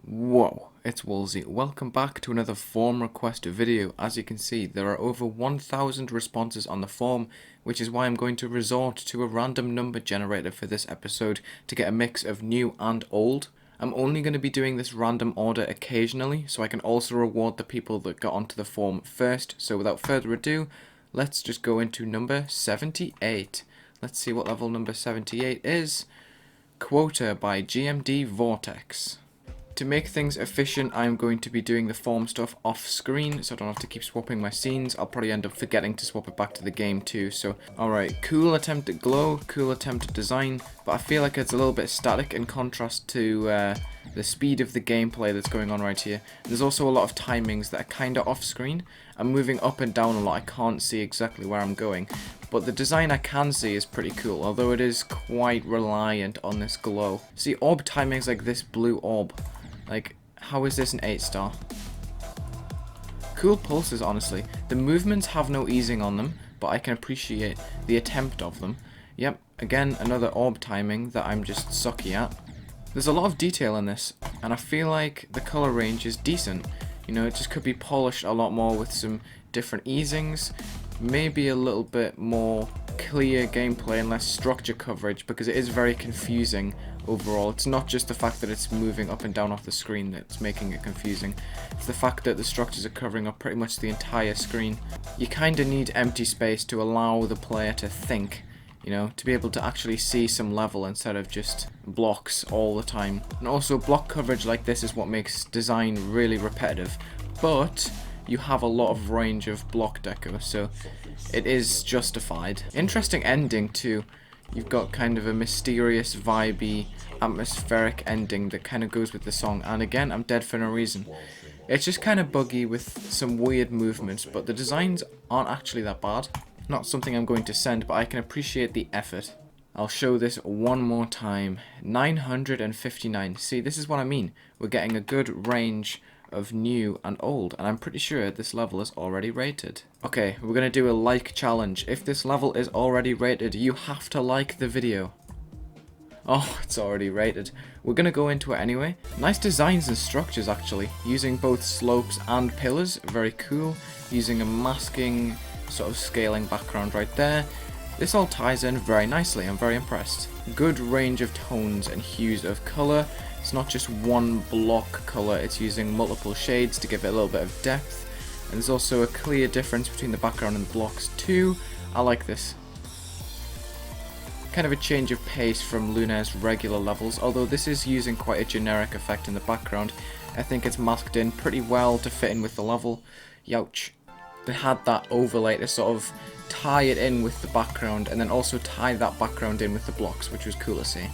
Whoa, it's Wulzy. Welcome back to another form request video. As you can see, there are over 1,000 responses on the form, which is why I'm going to resort to a random number generator for this episode to get a mix of new and old. I'm only going to be doing this random order occasionally, so I can also reward the people that got onto the form first. So without further ado, let's just go into number 78. Let's see what level number 78 is. Quota by GMD Vortex. To make things efficient, I'm going to be doing the form stuff off screen, so I don't have to keep swapping my scenes. I'll probably end up forgetting to swap it back to the game too. So, alright, cool attempt at glow, cool attempt at design, but I feel like it's a little bit static in contrast to the speed of the gameplay that's going on right here. There's also a lot of timings that are kind of off screen. I'm moving up and down a lot, I can't see exactly where I'm going. But the design I can see is pretty cool, although it is quite reliant on this glow. See, orb timings like this blue orb. Like, how is this an 8-star? Cool pulses, honestly. The movements have no easing on them, but I can appreciate the attempt of them. Yep, again, another orb timing that I'm just sucky at. There's a lot of detail in this, and I feel like the color range is decent. You know, it just could be polished a lot more with some different easings, maybe a little bit more clear gameplay and less structure coverage, because it is very confusing overall. It's not just the fact that it's moving up and down off the screen that's making it confusing. It's the fact that the structures are covering up pretty much the entire screen. You kind of need empty space to allow the player to think, you know, to be able to actually see some level instead of just blocks all the time. And also, block coverage like this is what makes design really repetitive, but you have a lot of range of block deco, so it is justified. Interesting ending too. You've got kind of a mysterious, vibey, atmospheric ending that kind of goes with the song, and again, I'm dead for no reason. It's just kind of buggy with some weird movements, but the designs aren't actually that bad. Not something I'm going to send, but I can appreciate the effort. I'll show this one more time. 959. See, this is what I mean. We're getting a good range of new and old, and I'm pretty sure this level is already rated. Okay, we're gonna do a like challenge. If this level is already rated, you have to like the video. Oh, it's already rated. We're gonna go into it anyway. Nice designs and structures actually, using both slopes and pillars, very cool. Using a masking sort of scaling background right there. This all ties in very nicely, I'm very impressed. Good range of tones and hues of colour. It's not just one block colour, it's using multiple shades to give it a little bit of depth. And there's also a clear difference between the background and the blocks too. I like this. Kind of a change of pace from Lunaire's regular levels, although this is using quite a generic effect in the background. I think it's masked in pretty well to fit in with the level. Youch. They had that overlay to sort of tie it in with the background and then also tie that background in with the blocks, which was cool to see.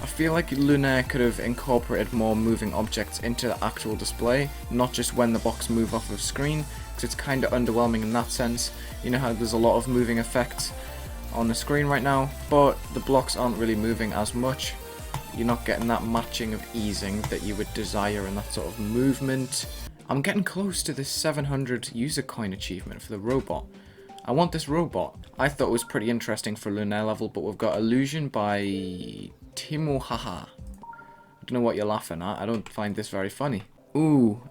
I feel like Lunaire could have incorporated more moving objects into the actual display, not just when the blocks move off of screen, because it's kind of underwhelming in that sense. You know how there's a lot of moving effects on the screen right now, but the blocks aren't really moving as much. You're not getting that matching of easing that you would desire in that sort of movement. I'm getting close to this 700 user coin achievement for the robot. I want this robot. I thought it was pretty interesting for Lunaire level, but we've got Illusion by Timo Haha. I don't know what you're laughing at. I don't find this very funny. Ooh,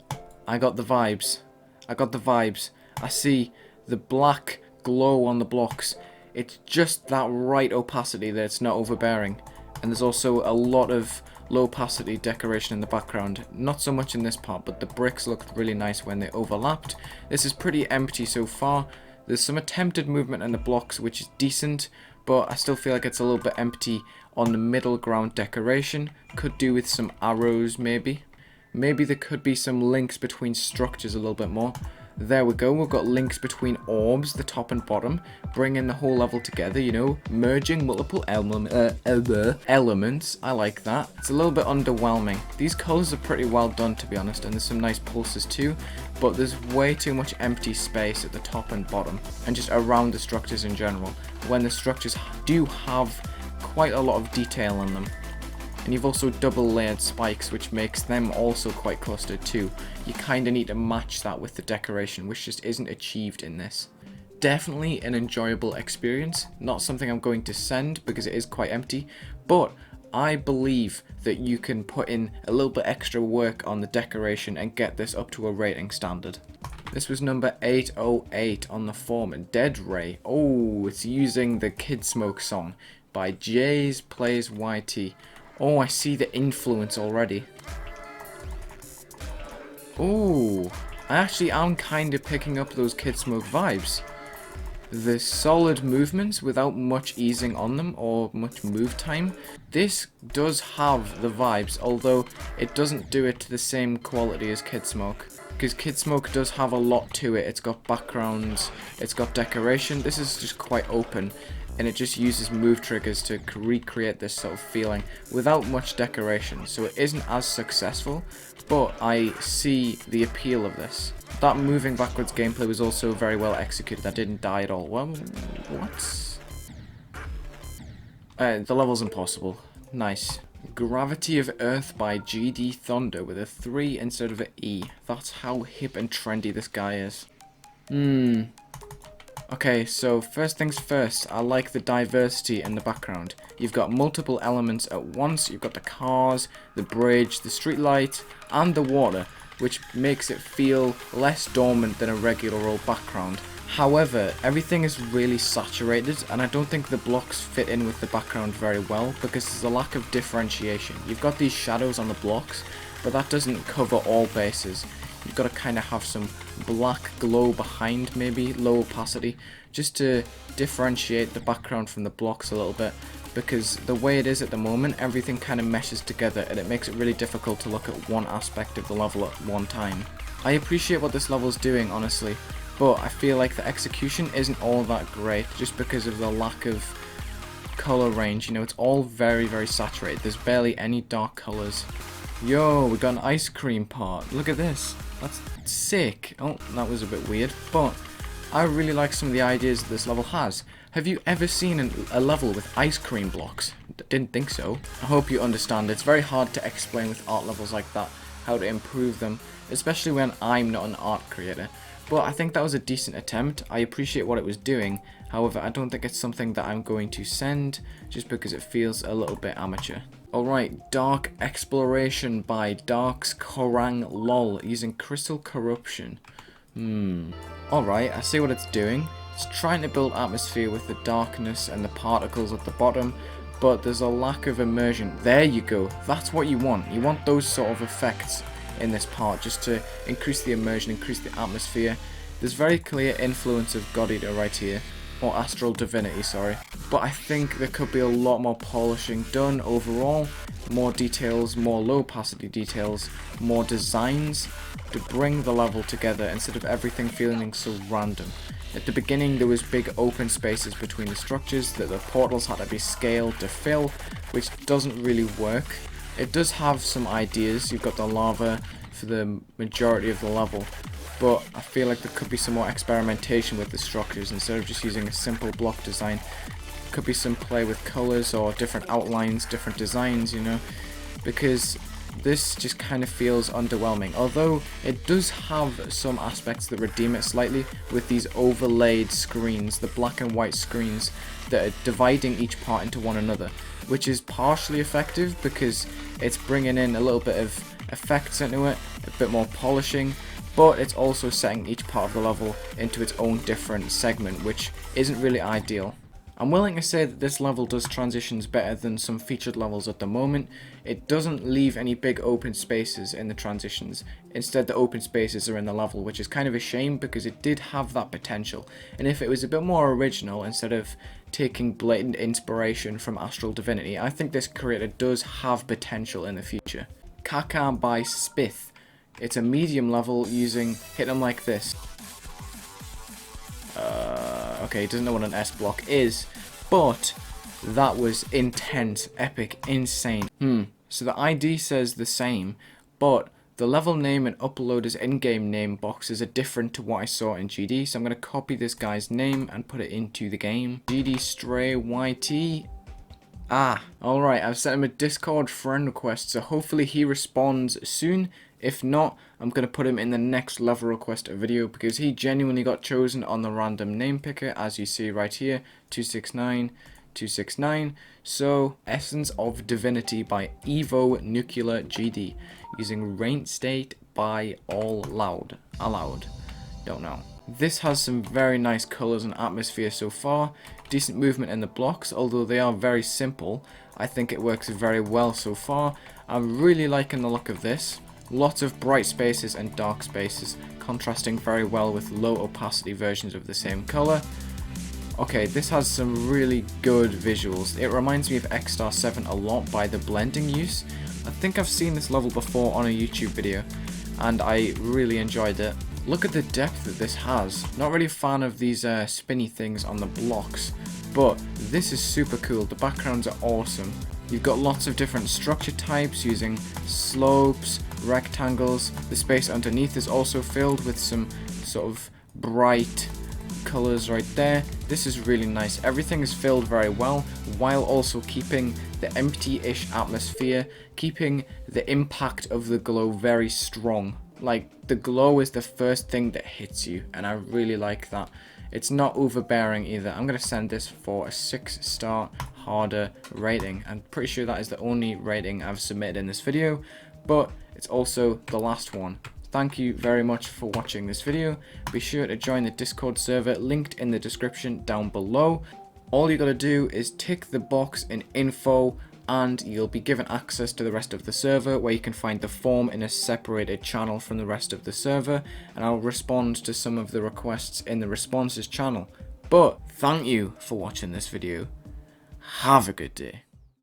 I got the vibes. I got the vibes. I see the black glow on the blocks. It's just that right opacity that it's not overbearing. And there's also a lot of low opacity decoration in the background. Not so much in this part, but the bricks looked really nice when they overlapped. This is pretty empty so far. There's some attempted movement in the blocks, which is decent, but I still feel like it's a little bit empty on the middle ground decoration. Could do with some arrows, maybe. Maybe there could be some links between structures a little bit more. There we go, we've got links between orbs, the top and bottom, bringing the whole level together, you know, merging multiple elements. I like that. It's a little bit underwhelming. These colours are pretty well done, to be honest, and there's some nice pulses too, but there's way too much empty space at the top and bottom, and just around the structures in general, when the structures do have quite a lot of detail in them. And you've also double layered spikes, which makes them also quite clustered too. You kind of need to match that with the decoration, which just isn't achieved in this. Definitely an enjoyable experience, not something I'm going to send because it is quite empty, but I believe that you can put in a little bit extra work on the decoration and get this up to a rating standard. This was number 808 on the forum. Dead Ray. Oh, it's using the Kid Smoke song by Jays Plays YT. Oh, I see the influence already. Oh, I actually am kind of picking up those Kid Smoke vibes. The solid movements without much easing on them or much move time. This does have the vibes, although it doesn't do it to the same quality as Kid Smoke. Because Kid Smoke does have a lot to it. It's got backgrounds, it's got decoration. This is just quite open, and it just uses move triggers to recreate this sort of feeling without much decoration. So it isn't as successful, but I see the appeal of this. That moving backwards gameplay was also very well executed. I didn't die at all. Well, what? The level's impossible. Nice. Gravity of Earth by GD Thunder with a 3 instead of an E. That's how hip and trendy this guy is. Okay, so first things first, I like the diversity in the background. You've got multiple elements at once. You've got the cars, the bridge, the street light, and the water, which makes it feel less dormant than a regular old background. However, everything is really saturated, and I don't think the blocks fit in with the background very well because there's a lack of differentiation. You've got these shadows on the blocks, but that doesn't cover all bases. You've got to kind of have some black glow behind, maybe low opacity, just to differentiate the background from the blocks a little bit, because the way it is at the moment, everything kind of meshes together and it makes it really difficult to look at one aspect of the level at one time. I appreciate what this level's doing, honestly, but I feel like the execution isn't all that great just because of the lack of color range. You know, it's all very, very saturated. There's barely any dark colors. Yo, we got an ice cream part. Look at this. That's sick. Oh, that was a bit weird, but I really like some of the ideas that this level has. Have you ever seen a level with ice cream blocks? Didn't think so. I hope you understand. It's very hard to explain with art levels like that how to improve them, especially when I'm not an art creator. But I think that was a decent attempt. I appreciate what it was doing. However, I don't think it's something that I'm going to send just because it feels a little bit amateur. Alright, Dark Exploration by Dark's Korang LOL using Crystal Corruption. Alright, I see what it's doing. It's trying to build atmosphere with the darkness and the particles at the bottom, but there's a lack of immersion. There you go. That's what you want. You want those sort of effects in this part just to increase the immersion, increase the atmosphere. There's very clear influence of God Eater right here. Or Astral Divinity, sorry. But I think there could be a lot more polishing done overall. More details, more low opacity details, more designs to bring the level together instead of everything feeling so random. At the beginning there was big open spaces between the structures that the portals had to be scaled to fill, which doesn't really work. It does have some ideas. You've got the lava for the majority of the level, but I feel like there could be some more experimentation with the structures instead of just using a simple block design. Could be some play with colors or different outlines, different designs, you know, because this just kind of feels underwhelming. Although it does have some aspects that redeem it slightly with these overlaid screens, the black and white screens that are dividing each part into one another, which is partially effective because it's bringing in a little bit of effects into it, a bit more polishing, but it's also setting each part of the level into its own different segment, which isn't really ideal. I'm willing to say that this level does transitions better than some featured levels at the moment. It doesn't leave any big open spaces in the transitions. Instead, the open spaces are in the level, which is kind of a shame because it did have that potential. And if it was a bit more original, instead of taking blatant inspiration from Astral Divinity, I think this creator does have potential in the future. Kaka by Spith. It's a medium level using hit 'em like this. Okay, he doesn't know what an S block is, but that was intense, epic, insane. So the ID says the same, but the level name and uploader's in-game name boxes are different to what I saw in GD, so I'm going to copy this guy's name and put it into the game. GD Stray YT. Alright, I've sent him a Discord friend request, so hopefully he responds soon. If not, I'm going to put him in the next level request video because he genuinely got chosen on the random name picker, as you see right here, 269 269. So, Essence of Divinity by Evo Nuclear GD, using Rain State by All Loud. Allowed. Don't know. This has some very nice colours and atmosphere so far. Decent movement in the blocks, although they are very simple. I think it works very well so far. I'm really liking the look of this. Lots of bright spaces and dark spaces, contrasting very well with low opacity versions of the same colour. Okay, this has some really good visuals. It reminds me of X-Star 7 a lot by the blending use. I think I've seen this level before on a YouTube video, and I really enjoyed it. Look at the depth that this has. Not really a fan of these spinny things on the blocks, but this is super cool. The backgrounds are awesome. You've got lots of different structure types using slopes, rectangles. The space underneath is also filled with some sort of bright colors right there. This is really nice. Everything is filled very well while also keeping the empty-ish atmosphere, keeping the impact of the glow very strong. Like, the glow is the first thing that hits you, and I really like that. It's not overbearing either. I'm going to send this for a 6-star harder rating. I'm pretty sure that is the only rating I've submitted in this video, but it's also the last one. Thank you very much for watching this video. Be sure to join the Discord server linked in the description down below. All you got to do is tick the box in info, and you'll be given access to the rest of the server, where you can find the form in a separated channel from the rest of the server, and I'll respond to some of the requests in the responses channel. But thank you for watching this video. Have a good day.